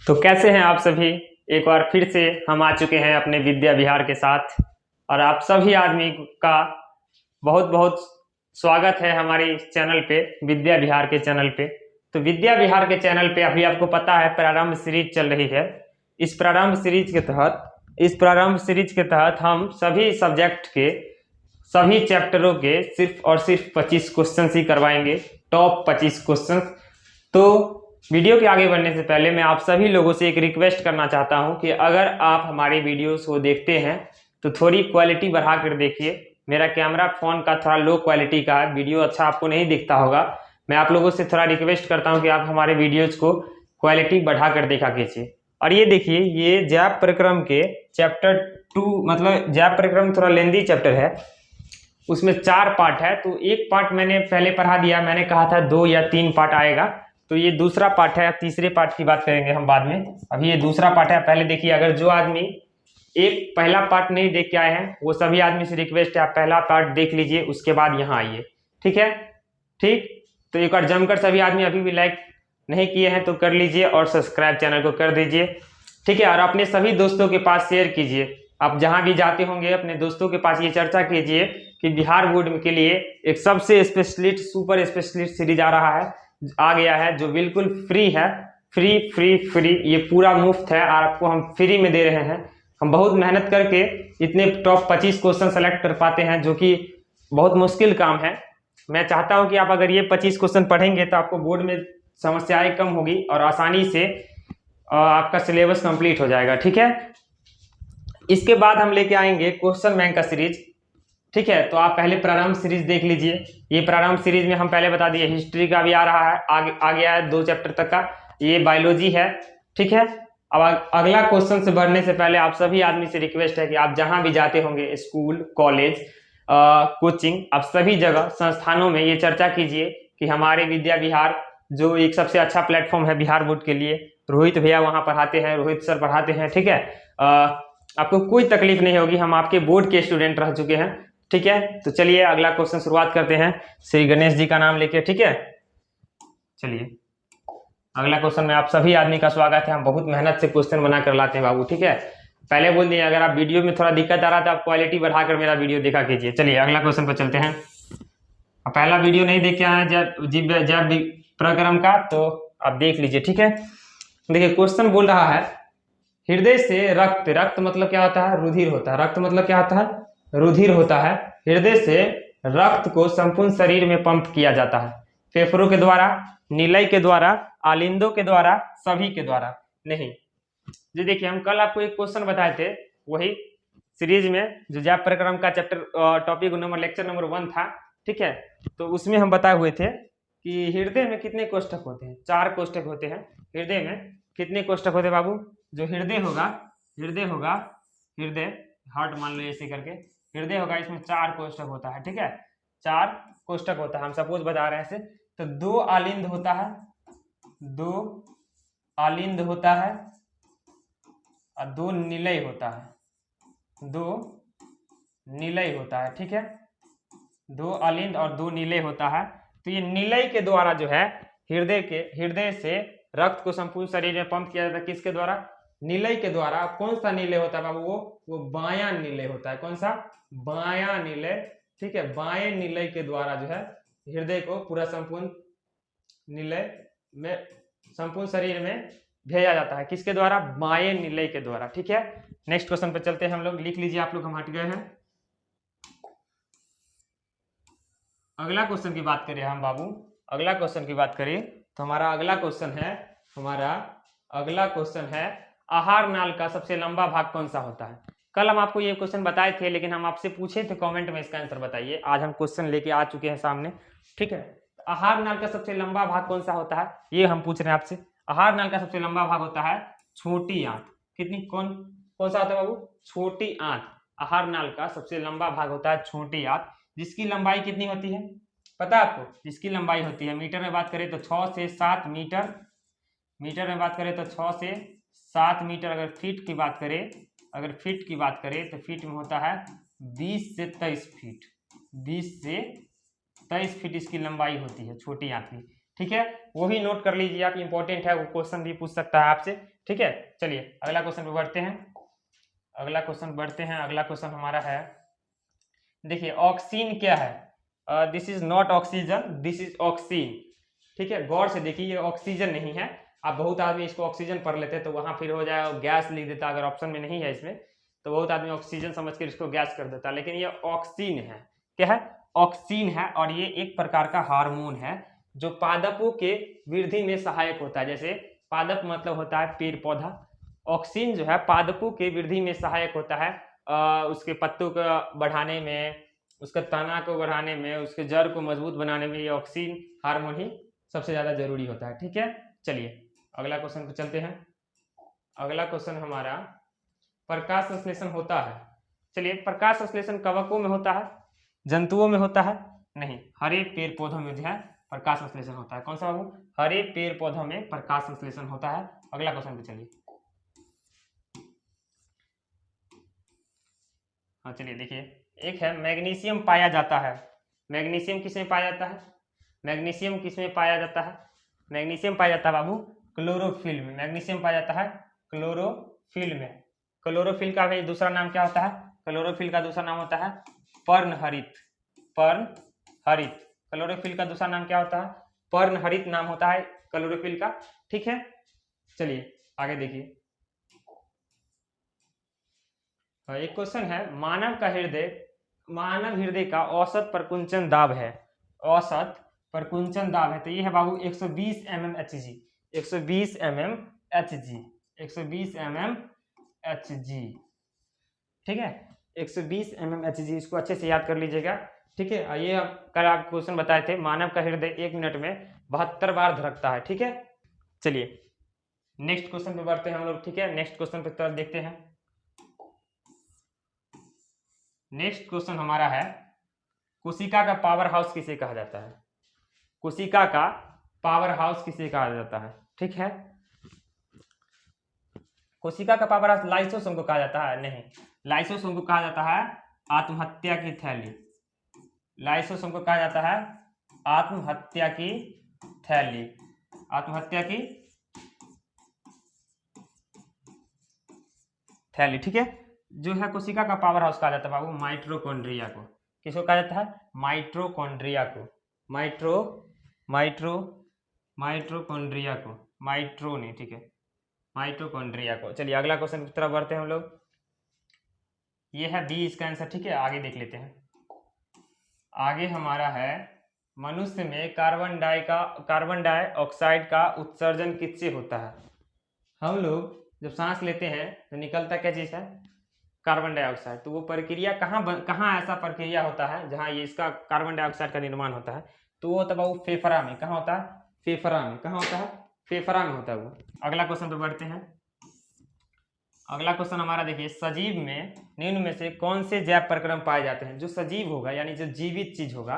तो कैसे हैं आप सभी। एक बार फिर से हम आ चुके हैं अपने विद्या विहार के साथ और आप सभी आदमी का बहुत बहुत स्वागत है हमारे चैनल पे, विद्या विहार के चैनल पे। तो विद्या विहार के चैनल पे अभी आपको पता है प्रारंभ सीरीज चल रही है। इस प्रारंभ सीरीज के तहत हम सभी सब्जेक्ट के सभी चैप्टरों के सिर्फ और सिर्फ 25 क्वेश्चन ही करवाएंगे, टॉप 25 क्वेश्चन। तो वीडियो के आगे बढ़ने से पहले मैं आप सभी लोगों से एक रिक्वेस्ट करना चाहता हूं कि अगर आप हमारे वीडियोस को देखते हैं तो थोड़ी क्वालिटी बढ़ा कर देखिए। मेरा कैमरा फोन का थोड़ा लो क्वालिटी का है, वीडियो अच्छा आपको नहीं दिखता होगा। मैं आप लोगों से थोड़ा रिक्वेस्ट करता हूं कि आप हमारे वीडियोज को क्वालिटी बढ़ा कर देखा कीजिए। और ये देखिए, ये जैव प्रक्रम के चैप्टर 2, मतलब जैव प्रक्रम थोड़ा लेंदी चैप्टर है, उसमें 4 पार्ट है। तो एक पार्ट मैंने पहले पढ़ा दिया, मैंने कहा था 2 या 3 पार्ट आएगा। तो ये दूसरा पार्ट है, तीसरे पार्ट की बात करेंगे हम बाद में। अभी ये दूसरा पार्ट है। पहले देखिए, अगर जो आदमी एक पहला पार्ट नहीं देख के आए हैं वो सभी आदमी से रिक्वेस्ट है आप पहला पार्ट देख लीजिए, उसके बाद यहाँ आइए। ठीक है, ठीक। तो एक बार जमकर सभी आदमी अभी भी लाइक नहीं किए हैं तो कर लीजिए और सब्सक्राइब चैनल को कर दीजिए। ठीक है, और अपने सभी दोस्तों के पास शेयर कीजिए। आप जहां भी जाते होंगे अपने दोस्तों के पास ये चर्चा कीजिए कि बिहार बोर्ड के लिए एक सबसे स्पेशलिस्ट सुपर स्पेशलिस्ट सीरीज आ गया है जो बिल्कुल फ्री है। फ्री फ्री फ्री, ये पूरा मुफ्त है और आपको हम फ्री में दे रहे हैं। हम बहुत मेहनत करके इतने टॉप 25 क्वेश्चन सेलेक्ट कर पाते हैं, जो कि बहुत मुश्किल काम है। मैं चाहता हूं कि आप अगर ये 25 क्वेश्चन पढ़ेंगे तो आपको बोर्ड में समस्याएं कम होगी और आसानी से आपका सिलेबस कंप्लीट हो जाएगा। ठीक है, इसके बाद हम लेके आएंगे क्वेश्चन बैंक का सीरीज। ठीक है, तो आप पहले प्रारंभ सीरीज देख लीजिए। ये प्रारंभ सीरीज में हम पहले बता दिए हिस्ट्री का भी आ रहा है, आ गया है 2 चैप्टर तक का। ये बायोलॉजी है। ठीक है, अब अगला क्वेश्चन से बढ़ने से पहले आप सभी आदमी से रिक्वेस्ट है कि आप जहां भी जाते होंगे, स्कूल, कॉलेज, कोचिंग, आप सभी जगह संस्थानों में ये चर्चा कीजिए कि हमारे विद्या विहार जो एक सबसे अच्छा प्लेटफॉर्म है बिहार बोर्ड के लिए, रोहित भैया वहां पढ़ाते हैं, रोहित सर पढ़ाते हैं। ठीक है, आपको कोई तकलीफ नहीं होगी, हम आपके बोर्ड के स्टूडेंट रह चुके हैं। ठीक है, तो चलिए अगला क्वेश्चन शुरुआत करते हैं श्री गणेश जी का नाम लेके। ठीक है, चलिए अगला क्वेश्चन में आप सभी आदमी का स्वागत है। हम बहुत मेहनत से क्वेश्चन बना कर लाते हैं बाबू। ठीक है, पहले बोल दिए अगर आप वीडियो में थोड़ा दिक्कत आ रहा था आप क्वालिटी बढ़ाकर मेरा वीडियो देखा कीजिए। चलिए अगला क्वेश्चन पर चलते हैं। पहला वीडियो नहीं देख के आए जैव प्रक्रम का तो आप देख लीजिए। ठीक है, देखिए क्वेश्चन बोल रहा है हृदय से रक्त, रक्त मतलब क्या होता है? रुधिर होता है। रक्त मतलब क्या होता है? रुधिर होता है। हृदय से रक्त को संपूर्ण शरीर में पंप किया जाता है, फेफड़ों के द्वारा, नीलय के द्वारा, आलिंदों के द्वारा, सभी के द्वारा नहीं। जी देखिए, हम कल आपको एक क्वेश्चन बताए थे वही सीरीज में जो जैव प्रक्रम का chapter topic number lecture number 1 था। ठीक है, तो उसमें हम बताए हुए थे कि हृदय में कितने कोष्ठक होते हैं? 4 कोष्ठक होते हैं। हृदय में कितने कोष्ठक होते हैं बाबू? जो हृदय होगा, हृदय हार्ट मान लो ऐसे करके, हृदय होगा, इसमें 4 कोष्ठक होता है। ठीक है, 4 कोष्ठक होता है। हम सपोज बता रहे हैं ऐसे, तो 2 आलिंद होता है, 2 आलिंद होता है और 2 निलय होता है, 2 निलय होता है। ठीक है, 2 आलिंद और 2 निलय होता है। तो ये निलय के द्वारा जो है हृदय से रक्त को संपूर्ण शरीर में पंप किया जाता है। किसके द्वारा? निलय के द्वारा। कौन सा निलय होता है बाबू? वो बायां निलय होता है। कौन सा? बायां निलय। ठीक है, बाएं निलय के द्वारा जो है हृदय को पूरा संपूर्ण निलय में, संपूर्ण शरीर में भेजा जाता है। किसके द्वारा? बाएं निलय के द्वारा। ठीक है, नेक्स्ट क्वेश्चन पे चलते हैं हम लोग। लिख लीजिए आप लोग, हम हट गए हैं। अगला क्वेश्चन की बात करें हम बाबू, अगला क्वेश्चन की बात करें तो हमारा अगला क्वेश्चन है आहार नाल का सबसे लंबा भाग कौन सा होता है? कल हम आपको ये क्वेश्चन बताए थे, लेकिन हम आपसे पूछे थे कमेंट में इसका आंसर बताइए। आज हम क्वेश्चन लेके आ चुके हैं सामने। ठीक है, आहार नाल का सबसे लंबा भाग कौन सा होता है ये हम पूछ रहे हैं आपसे। आहार नाल का सबसे लंबा भाग होता है छोटी आंत। कितनी? कौन सा होता है बाबू? छोटी आंत। आहार नाल का सबसे लंबा भाग होता है छोटी आंत, जिसकी लंबाई कितनी होती है पता है आपको? जिसकी लंबाई होती है, मीटर में बात करें तो 6 से 7 मीटर, मीटर में बात करें तो 6 से 7 मीटर। अगर फीट की बात करें तो फीट में होता है 20 से 23 फीट, 20 से 23 फीट इसकी लंबाई होती है छोटी आंत की। ठीक है, वो भी नोट कर लीजिए आप, इंपॉर्टेंट है, वो क्वेश्चन भी पूछ सकता है आपसे। ठीक है, चलिए अगला क्वेश्चन पे बढ़ते हैं। अगला क्वेश्चन हमारा है, देखिए ऑक्सीन क्या है? This is not oxygen, this is oxygen. ठीक है, गौर से देखिए, ये ऑक्सीजन नहीं है। आप बहुत आदमी इसको ऑक्सीजन पढ़ लेते तो वहां फिर हो जाए गैस लिख देता, अगर ऑप्शन में नहीं है इसमें तो बहुत आदमी ऑक्सीजन समझ कर इसको गैस कर देता, लेकिन ये ऑक्सीन है। क्या है? ऑक्सीन है, और ये एक प्रकार का हार्मोन है जो पादपों के वृद्धि में सहायक होता है। जैसे पादप मतलब होता है पेड़ पौधा, ऑक्सीन जो है पादपों के वृद्धि में सहायक होता है, उसके पत्तों को बढ़ाने में, उसके तना को बढ़ाने में, उसके जड़ को मजबूत बनाने में ये ऑक्सीन हार्मोन ही सबसे ज़्यादा जरूरी होता है। ठीक है, चलिए अगला क्वेश्चन पे चलते हैं। अगला क्वेश्चन हमारा, प्रकाश संश्लेषण होता है। चलिए, प्रकाश संश्लेषण कवकों में होता है, जंतुओं में होता है? नहीं, हरे पेड़ पौधों में जो है प्रकाश संश्लेषण होता है। कौन सा बाबू? हरे पेड़ पौधों में प्रकाश संश्लेषण होता है। अगला क्वेश्चन पे चलिए। हाँ चलिए, देखिए एक है मैग्नीशियम पाया जाता है। मैग्नीशियम किसमें पाया जाता है? मैग्नीशियम किसमें पाया जाता है? मैग्नीशियम पाया जाता है बाबू क्लोरोफिल में। मैग्नीशियम पाया जाता है क्लोरोफिल में। क्लोरोफिल का भाई दूसरा नाम क्या होता है? क्लोरोफिल का दूसरा नाम होता है पर्णहरित। पर्णहरित, क्लोरोफिल का दूसरा नाम क्या होता है? पर्णहरित नाम होता है क्लोरोफिल का। ठीक है, चलिए आगे देखिए। एक क्वेश्चन है, मानव हृदय का औसत प्रकुंचन दाब है। औसत प्रकुंचन दाब है तो ये है बाबू 120 mm Hg। 120 mm Hg, 120 mm Hg। ठीक है, 120 mm Hg, इसको अच्छे से याद कर लीजिएगा। ठीक है, ये कल आप क्वेश्चन बताए थे, मानव का हृदय 1 मिनट में 72 बार धड़कता है। ठीक है, चलिए नेक्स्ट क्वेश्चन पे बढ़ते हैं हम लोग। ठीक है, नेक्स्ट क्वेश्चन पे तरफ देखते हैं। नेक्स्ट क्वेश्चन हमारा है, कोशिका का पावर हाउस किसे कहा जाता है? कोशिका का पावर हाउस किसे कहा जाता है? ठीक है, कोशिका का पावर हाउस लाइसोसोम को कहा जाता है? नहीं, लाइसोसोम को कहा जाता है आत्महत्या की थैली। लाइसोसोम को कहा जाता है आत्महत्या की थैली। आत्महत्या की थैली। ठीक है, जो है कोशिका का पावर हाउस कहा जाता है बाबू माइटोकॉन्ड्रिया को। किसको कहा जाता है? माइटोकॉन्ड्रिया को। माइटोकॉन्ड्रिया को, माइट्रो नहीं, ठीक है, माइटोकॉन्ड्रिया को। चलिए अगला क्वेश्चन की तरफ बढ़ते हैं हम लोग। ये है बी इसका आंसर। ठीक है, आगे देख लेते हैं। आगे हमारा है, मनुष्य में कार्बन डाइऑक्साइड का उत्सर्जन किससे होता है? हम लोग जब सांस लेते हैं तो निकलता क्या चीज है? Carbon dioxide. तो वो प्रक्रिया कहाँ ऐसा प्रक्रिया होता है जहाँ ये इसका कार्बन डाइऑक्साइड का निर्माण होता है? तो वो होता है वो फेफड़ा में। कहाँ होता है? फेफड़ा में। कहाँ होता है? फेफड़ा में होता है वो। अगला क्वेश्चन पे बढ़ते हैं। अगला क्वेश्चन हमारा देखिए, सजीव में निम्न में से कौन से जैव प्रक्रम पाए जाते हैं? जो सजीव होगा यानी जो जीवित चीज होगा,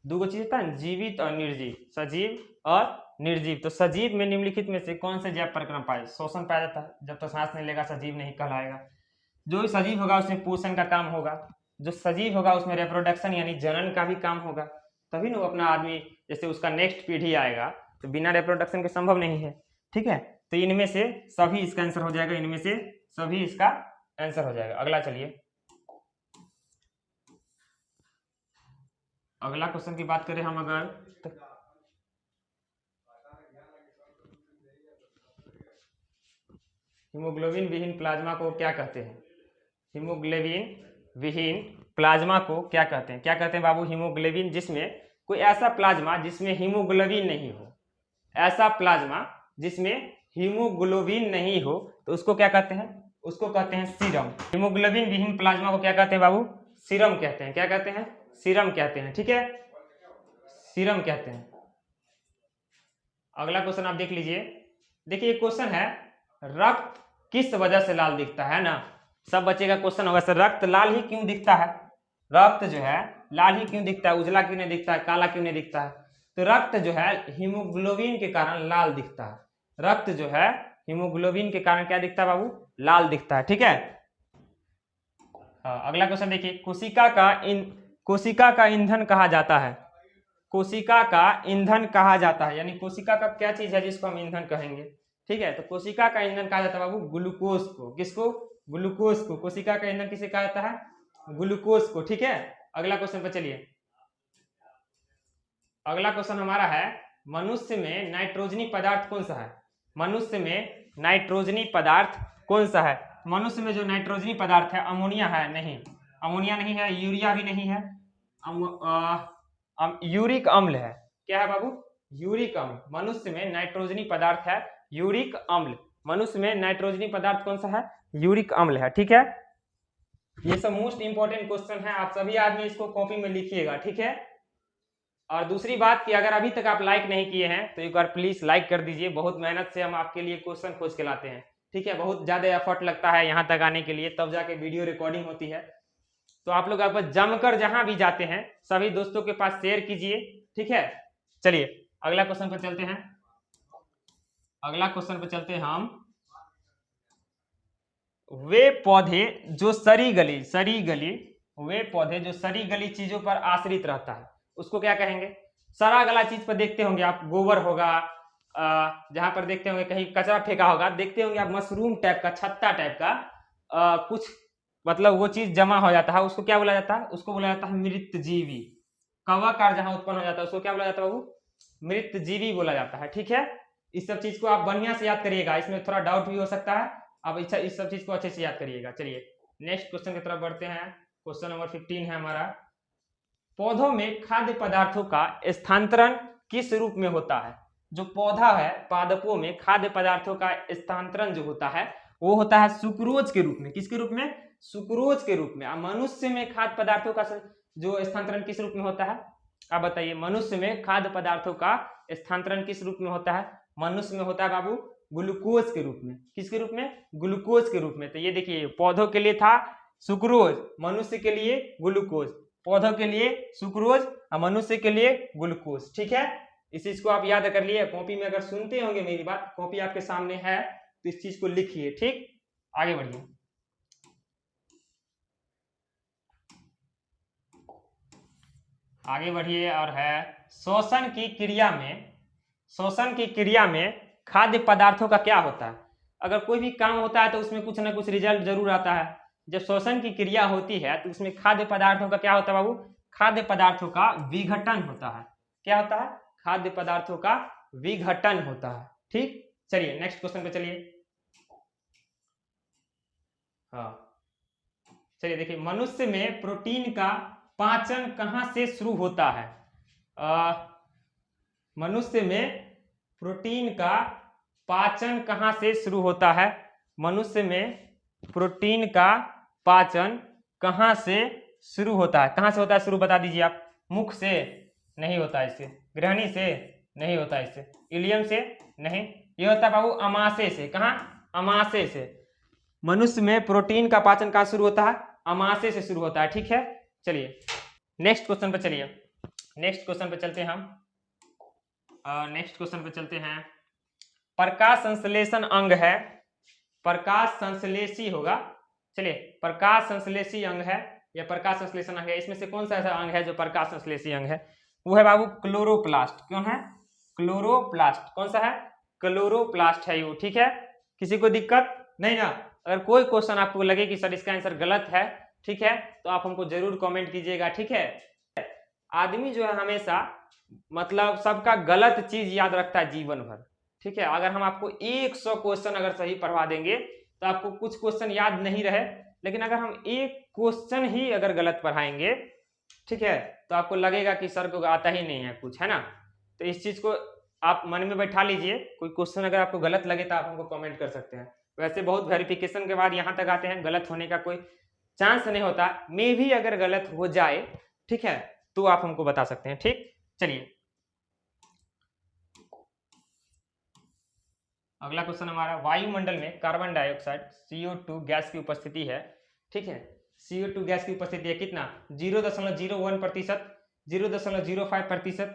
दो चीज होता है, जीवित और निर्जीव, सजीव और निर्जीव। तो सजीव में निम्नलिखित में से कौन से जैव प्रक्रम पाए? श्वसन पाया जाता है, जब तक सांस नहीं लेगा सजीव नहीं कहलाएगा। जो भी सजीव होगा उसमें पोषण का काम होगा, जो सजीव होगा उसमें रिप्रोडक्शन यानी जनन का भी काम होगा, तभी ना अपना आदमी, जैसे उसका नेक्स्ट पीढ़ी आएगा तो बिना रिप्रोडक्शन के संभव नहीं है। ठीक है, तो इनमें से सभी इसका आंसर हो जाएगा, इनमें से सभी इसका आंसर हो जाएगा। अगला चलिए, अगला क्वेश्चन की बात करें हम अगर तो हीमोग्लोबिन विहीन प्लाज्मा को क्या कहते हैं? हीमोग्लोबिन विहीन प्लाज्मा को क्या कहते हैं? क्या कहते हैं बाबू? हीमोग्लोबिन जिसमें कोई ऐसा प्लाज्मा जिसमें हीमोग्लोबिन नहीं हो, ऐसा प्लाज्मा जिसमें हीमोग्लोबिन नहीं हो तो उसको क्या कहते हैं? उसको कहते हैं सीरम। हीमोग्लोबिन विहीन प्लाज्मा को क्या कहते हैं बाबू? सीरम कहते हैं। क्या कहते हैं? सीरम कहते हैं। ठीक है, सीरम कहते हैं। अगला क्वेश्चन आप देख लीजिए। देखिए क्वेश्चन है, रक्त किस वजह से लाल दिखता है ना? सब बच्चे का क्वेश्चन होगा, सर रक्त लाल ही क्यों दिखता है? रक्त जो है लाल ही क्यों दिखता है? उजला क्यों नहीं दिखता है? काला क्यों नहीं दिखता है? तो रक्त जो है हीमोग्लोबिन के कारण लाल दिखता है। रक्त जो है हीमोग्लोबिन के कारण क्या दिखता है बाबू? लाल दिखता है। ठीक है, हाँ, अगला क्वेश्चन देखिए, कोशिका का ईंधन कहा जाता है? कोशिका का ईंधन कहा जाता है, यानी कोशिका का क्या चीज है जिसको हम ईंधन कहेंगे। ठीक है, तो कोशिका का ईंधन कहा जाता है बाबू ग्लूकोज को। किसको? ग्लूकोज को। कोशिका का ईंधन किसे कहा जाता है? ग्लूकोज को। ठीक है, अगला क्वेश्चन पर चलिए। अगला क्वेश्चन हमारा है, मनुष्य में नाइट्रोजनी पदार्थ कौन सा है? मनुष्य में नाइट्रोजनी पदार्थ कौन सा है? मनुष्य में जो नाइट्रोजनी पदार्थ है, अमोनिया है? नहीं, अमोनिया नहीं है, यूरिया भी नहीं है, यूरिक अम्ल है। क्या है बाबू? यूरिक अम्ल। मनुष्य में नाइट्रोजनी पदार्थ है यूरिक अम्ल। मनुष्य में नाइट्रोजनी पदार्थ कौन सा है? यूरिक अम्ल है। ठीक है, ये सब मोस्ट इंपॉर्टेंट क्वेश्चन है, आप सभी आदमी इसको कॉपी में लिखिएगा। ठीक है, और दूसरी बात कि अगर अभी तक आप लाइक नहीं किए हैं तो एक बार प्लीज लाइक कर दीजिए। बहुत मेहनत से हम आपके लिए क्वेश्चन खोज के लाते हैं। ठीक है, बहुत ज्यादा एफर्ट लगता है यहाँ तक आने के लिए, तब जाके वीडियो रिकॉर्डिंग होती है। तो आप लोग आप जमकर जहां भी जाते हैं सभी दोस्तों के पास शेयर कीजिए। ठीक है, चलिए अगला क्वेश्चन पर चलते हैं। अगला क्वेश्चन पर चलते हैं हम, वे पौधे जो सड़ी गली वे पौधे जो सड़ी गली चीजों पर आश्रित रहता है उसको क्या कहेंगे? सड़ा गला चीज पर देखते होंगे आप, गोबर होगा, जहां पर देखते होंगे कहीं कचरा फेंका होगा, देखते होंगे आप मशरूम टाइप का, छत्ता टाइप का कुछ, मतलब वो चीज जमा हो जाता है, उसको क्या बोला जाता है? उसको बोला जाता है मृतजीवी। कवक जहां उत्पन्न हो जाता है उसको क्या बोला जाता है बाबू? मृतजीवी बोला जाता है। ठीक है, इस सब चीज को आप बढ़िया से याद करिएगा, इसमें थोड़ा डाउट भी हो सकता है, आप इस सब चीज को अच्छे से याद करिएगा। चलिए नेक्स्ट क्वेश्चन की तरफ बढ़ते हैं। क्वेश्चन नंबर 15 है हमारा, पौधों में खाद्य पदार्थों का स्थानांतरण किस रूप में होता है? जो पौधा है, पादपों में खाद्य पदार्थों का स्थानांतरण जो होता है वो होता है सुक्रोज के रूप में। किसके रूप में? सुक्रोज के रूप में। मनुष्य में खाद्य पदार्थों का जो स्थानांतरण किस रूप में होता है? आप बताइए, मनुष्य में खाद्य पदार्थों का स्थानांतरण किस रूप में होता है? मनुष्य में होता है बाबू ग्लूकोज के रूप में। किसके रूप में? ग्लूकोज के रूप में। तो ये देखिए, पौधों के लिए था सुक्रोज, मनुष्य के लिए ग्लूकोज। पौधों के लिए सुक्रोज और मनुष्य के लिए ग्लूकोज। ठीक है, इस चीज को आप याद कर लिए। कॉपी में अगर सुनते होंगे मेरी बात, कॉपी आपके सामने है तो इस चीज को लिखिए। ठीक, आगे बढ़िए। आगे बढ़िए, और है शोषण की क्रिया में खाद्य पदार्थों का क्या होता है? अगर कोई भी काम होता है तो उसमें कुछ ना कुछ रिजल्ट जरूर आता है। जब शोषण की क्रिया होती है तो उसमें खाद्य पदार्थों का क्या होता है बाबू? खाद्य पदार्थों का विघटन होता है। क्या होता है? खाद्य पदार्थों का विघटन होता है। ठीक, चलिए नेक्स्ट क्वेश्चन पे चलिए। हाँ, चलिए देखिए, मनुष्य में प्रोटीन का पाचन कहां से शुरू होता है? मनुष्य में प्रोटीन का पाचन कहां से शुरू होता है? मनुष्य में प्रोटीन का पाचन कहां से शुरू होता है? कहां से होता है शुरू, बता दीजिए आप। मुख से? नहीं होता इससे। ग्रहणी से? नहीं होता इससे। इलियम से? नहीं, ये होता है बाबू अमाशय से। कहां? अमाशय से। मनुष्य में प्रोटीन का पाचन कहां शुरू होता है? अमाशय से शुरू होता है। ठीक है, चलिए नेक्स्ट क्वेश्चन पे चलिए। नेक्स्ट क्वेश्चन पे चलते हैं हम। नेक्स्ट क्वेश्चन पे चलते हैं। प्रकाश संश्लेषण अंग है, प्रकाश संश्लेषी होगा। चलिए, प्रकाश संश्लेषी अंग है या प्रकाश संश्लेषण अंग है, इसमें से कौन सा ऐसा अंग है जो प्रकाश संश्लेषी अंग है? वो है बाबू क्लोरोप्लास्ट। कौन है? क्लोरोप्लास्ट। कौन सा है? क्लोरोप्लास्ट है वो। ठीक है, किसी को दिक्कत नहीं ना? अगर कोई क्वेश्चन आपको लगे कि सर इसका आंसर गलत है, ठीक है, तो आप हमको जरूर कमेंट कीजिएगा। ठीक है, आदमी जो है हमेशा मतलब सबका गलत चीज याद रखता है जीवन भर। ठीक है, अगर हम आपको 100 क्वेश्चन अगर सही पढ़वा देंगे तो आपको कुछ क्वेश्चन याद नहीं रहे, लेकिन अगर हम एक क्वेश्चन ही अगर गलत पढ़ाएंगे, ठीक है, तो आपको लगेगा कि सर को आता ही नहीं है कुछ, है ना? तो इस चीज को आप मन में बैठा लीजिए। कोई क्वेश्चन अगर आपको गलत लगे तो आप हमको कमेंट कर सकते हैं। वैसे बहुत वेरिफिकेशन के बाद यहाँ तक आते हैं, गलत होने का कोई चांस नहीं होता। मे भी अगर गलत हो जाए, ठीक है, तो आप हमको बता सकते हैं। ठीक, चलिए अगला क्वेश्चन हमारा, वायुमंडल में कार्बन डाइऑक्साइड CO2 गैस की उपस्थिति है। ठीक है, CO2 गैस की उपस्थिति है कितना? 0.01%, 0.05%।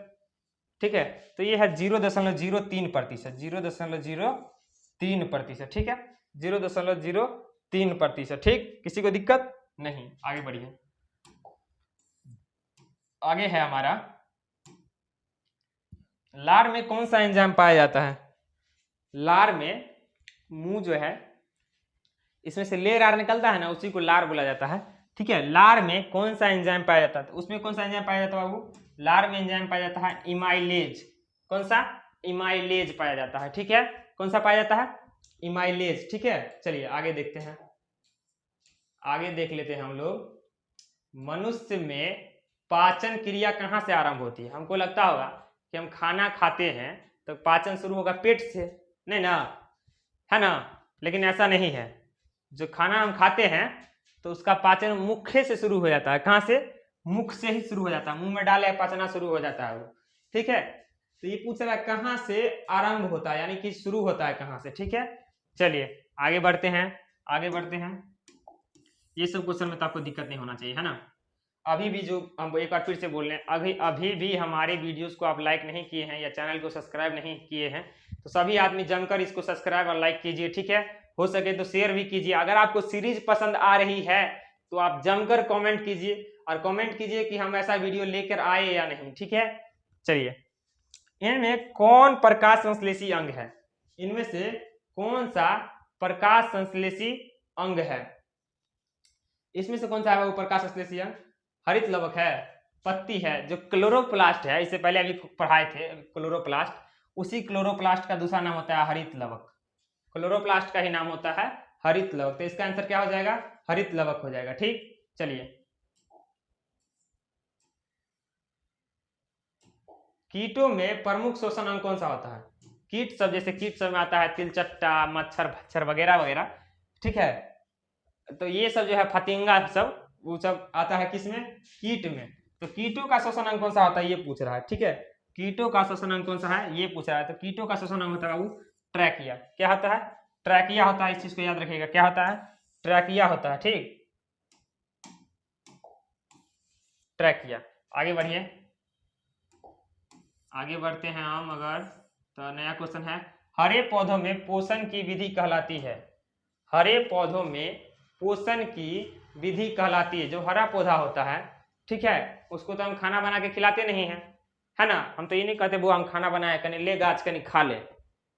ठीक है, तो ये है 0.03%, 0.03%। ठीक है, 0.03%। ठीक, किसी को दिक्कत नहीं, आगे बढ़िए। आगे है हमारा लार में कौन सा एंजाइम पाया जाता है? लार में मुंह जो है इसमें से लेर आर निकलता है ना, उसी को लार बोला जाता है। ठीक है, लार में कौन सा एंजाइम पाया जाता है? तो उसमें कौन सा एंजाइम पाया जाता है बाबू? लार में एंजाइम पाया जाता है इमाइलेज। कौन सा? इमाइलेज पाया जाता है। ठीक है, कौन सा पाया जाता है? इमाइलेज। ठीक है, चलिए आगे देखते हैं, आगे देख लेते हैं हम लोग। मनुष्य में पाचन क्रिया कहाँ से आरंभ होती है? हमको लगता होगा कि हम खाना खाते हैं तो पाचन शुरू होगा पेट से, नहीं ना, है ना? लेकिन ऐसा नहीं है। जो खाना हम खाते हैं तो उसका पाचन मुख से शुरू हो जाता है। कहाँ से? मुख से ही शुरू हो जाता है, मुंह में डाले पचना शुरू हो जाता है वो। ठीक है, तो ये पूछ रहा है कहाँ से आरंभ होता है, यानी कि शुरू होता है कहाँ से। ठीक है, चलिए आगे बढ़ते हैं, आगे बढ़ते हैं। ये सब क्वेश्चन में तो आपको दिक्कत नहीं होना चाहिए, है ना? अभी भी जो हम एक बार फिर से बोल रहे हैं, अभी भी हमारे वीडियोस को आप लाइक नहीं किए हैं या चैनल को सब्सक्राइब नहीं किए हैं तो सभी आदमी जमकर इसको सब्सक्राइब और लाइक कीजिए। ठीक है, हो सके तो शेयर भी कीजिए। अगर आपको सीरीज पसंद आ रही है तो आप जमकर कमेंट कीजिए, और कमेंट कीजिए कि हम ऐसा वीडियो लेकर आए या नहीं। ठीक है, चलिए, इनमें कौन प्रकाश संश्लेषी अंग है? इनमें से कौन सा प्रकाश संश्लेषी अंग है? इसमें से कौन सा है वो प्रकाश संश्लेषी अंग? हरित लवक है, पत्ती है, जो क्लोरोप्लास्ट है, इससे पहले अभी पढ़ाए थे क्लोरोप्लास्ट, उसी क्लोरोप्लास्ट का दूसरा नाम होता है हरित लवक। क्लोरोप्लास्ट का ही नाम होता है हरित लवक। तो इसका आंसर क्या हो जाएगा? हरित लवक हो जाएगा। ठीक, चलिए, कीटों में प्रमुख शोषण अंग कौन सा होता है? कीट सब, जैसे कीट सब में आता है तिलचट्टा, मच्छर भच्छर वगैरह वगैरह। ठीक है, तो ये सब जो है फतिंगा सब, वो सब आता है किसमें? कीट में। तो कीटों का श्वसन अंग कौन सा होता है ये पूछ रहा है। ठीक है, कीटों का श्वसन अंग कौन सा है ये पूछ रहा है। तो कीटों का श्वसन अंग होता है बाबू ट्रैकिया। क्या होता है? ट्रैकिया होता है। इस चीज को याद रखिएगा, क्या होता है? ट्रैकिया होता है। ठीक, ट्रैकिया। आगे बढ़िए, आगे बढ़ते हैं हम। अगर तो नया क्वेश्चन है, हरे पौधों में पोषण की विधि कहलाती है? हरे पौधों में पोषण की विधि कहलाती है। जो हरा पौधा होता है, ठीक है, उसको तो हम खाना बना के खिलाते नहीं हैं, है ना? हम तो ये नहीं कहते वो हम खाना बनाए कहीं ले गाछ कहीं खा ले,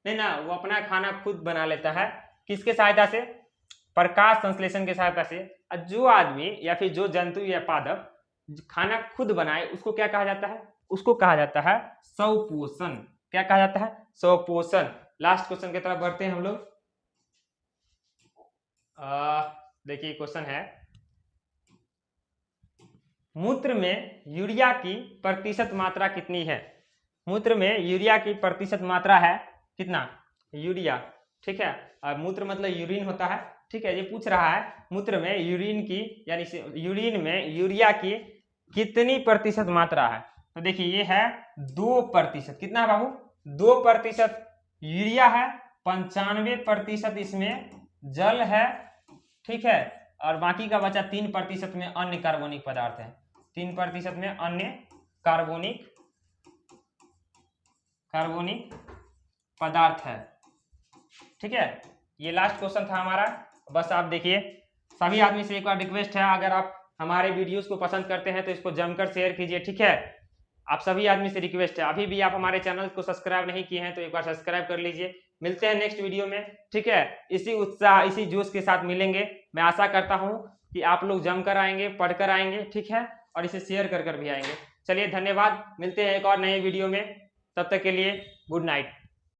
नहीं ना, वो अपना खाना खुद बना लेता है। किसके सहायता से? प्रकाश संश्लेषण के सहायता से। जो आदमी या फिर जो जंतु या पादप खाना खुद बनाए उसको क्या कहा जाता है? उसको कहा जाता है स्वपोषण। क्या कहा जाता है? स्वपोषण। लास्ट क्वेश्चन की तरफ बढ़ते हैं हम लोग। देखिए क्वेश्चन है, मूत्र में यूरिया की प्रतिशत मात्रा कितनी है? मूत्र में यूरिया की प्रतिशत मात्रा है कितना? यूरिया। ठीक है, और मूत्र मतलब यूरिन होता है। ठीक है, ये पूछ रहा है मूत्र में यूरिन की, यानी यूरिन में यूरिया की कितनी प्रतिशत मात्रा है? तो देखिए ये है 2%। कितना है बाबू? 2% यूरिया है, 95% इसमें जल है। ठीक है, और बाकी का बचा 3% में अन्य कार्बनिक पदार्थ है। 3% में अन्य कार्बनिक पदार्थ है। ठीक है, ये लास्ट क्वेश्चन था हमारा। बस आप देखिए, सभी आदमी से एक बार रिक्वेस्ट है, अगर आप हमारे वीडियोस को पसंद करते हैं तो इसको जमकर शेयर कीजिए। ठीक है, आप सभी आदमी से रिक्वेस्ट है। अभी भी आप हमारे चैनल को सब्सक्राइब नहीं किए हैं तो एक बार सब्सक्राइब कर लीजिए। मिलते हैं नेक्स्ट वीडियो में। ठीक है, इसी उत्साह इसी जोश के साथ मिलेंगे। मैं आशा करता हूं कि आप लोग जमकर आएंगे, पढ़कर आएंगे। ठीक है, और इसे शेयर कर भी आएंगे। चलिए धन्यवाद, मिलते हैं एक और नए वीडियो में। तब तक के लिए गुड नाइट।